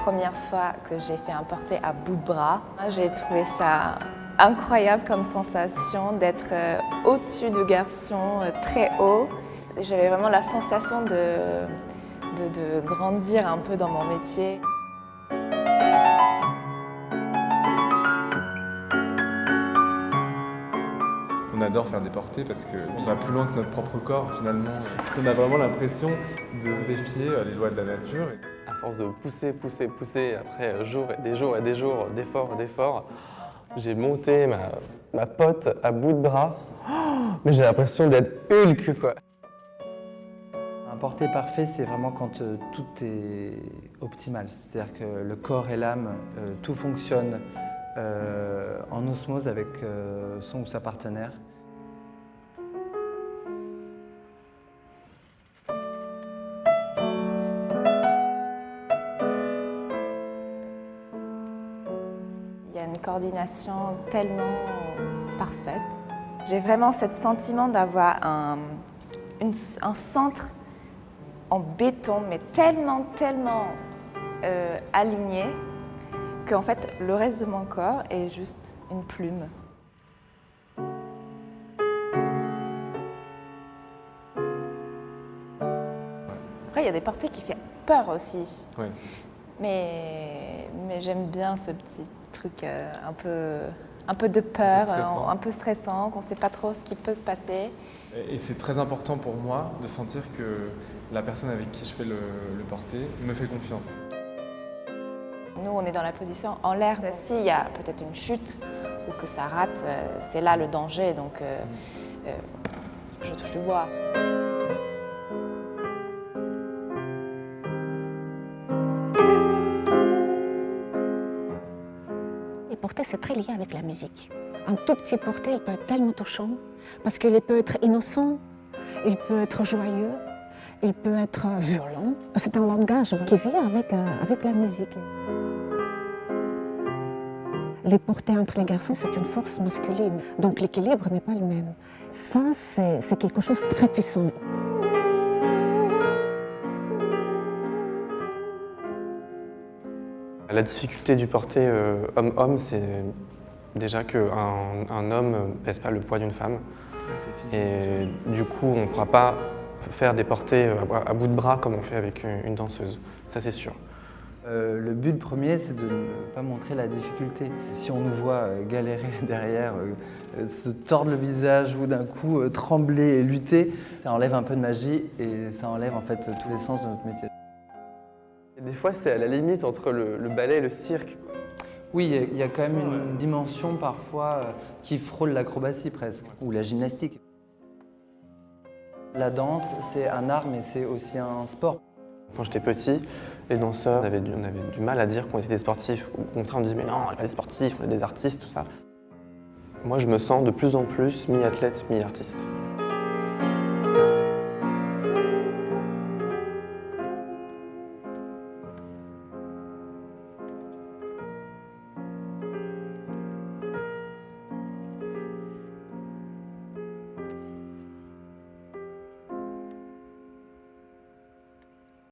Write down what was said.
première fois que j'ai fait un porté à bout de bras. J'ai trouvé ça incroyable comme sensation d'être au-dessus de garçons très haut. J'avais vraiment la sensation de grandir un peu dans mon métier. On adore faire des portées parce qu'on va plus loin que notre propre corps finalement. Parce qu'on a vraiment l'impression de défier les lois de la nature. À force de pousser, après jours et des jours d'efforts, j'ai monté ma pote à bout de bras. Mais j'ai l'impression d'être Hulk, quoi. Un porté parfait, c'est vraiment quand tout est optimal. C'est-à-dire que le corps et l'âme, tout fonctionne en osmose avec son ou sa partenaire. Il y a une coordination tellement parfaite. J'ai vraiment ce sentiment d'avoir un centre en béton, mais tellement aligné, qu'en fait, le reste de mon corps est juste une plume. Après, il y a des portées qui font peur aussi. Oui. Mais j'aime bien ce petit truc un peu de peur, un peu stressant, qu'on ne sait pas trop ce qui peut se passer. Et c'est très important pour moi de sentir que la personne avec qui je fais le porté me fait confiance. Nous, on est dans la position en l'air. S'il y a peut-être une chute ou que ça rate, c'est là le danger, donc je touche du bois. Les portés, c'est très lié avec la musique. Un tout petit porté, il peut être tellement touchant, parce qu'il peut être innocent, il peut être joyeux, il peut être violent. C'est un langage qui vient avec la musique. Les portées entre les garçons, c'est une force masculine, donc l'équilibre n'est pas le même. Ça, c'est quelque chose de très puissant. La difficulté du porté homme-homme, c'est déjà qu'un homme ne pèse pas le poids d'une femme. Et du coup, on ne pourra pas faire des portées à bout de bras comme on fait avec une danseuse. Ça, c'est sûr. Le but premier, c'est de ne pas montrer la difficulté. Si on nous voit galérer derrière, se tordre le visage ou d'un coup trembler et lutter, ça enlève un peu de magie et ça enlève en fait tous les sens de notre métier. Et des fois, c'est à la limite entre le ballet et le cirque. Oui, il y a quand même une dimension parfois qui frôle l'acrobatie presque, ou la gymnastique. La danse, c'est un art, mais c'est aussi un sport. Quand j'étais petit, les danseurs, on avait du mal à dire qu'on était des sportifs. Au contraire, on disait « mais non, on n'est pas des sportifs, on est des artistes », tout ça. Moi, je me sens de plus en plus mi-athlète, mi-artiste.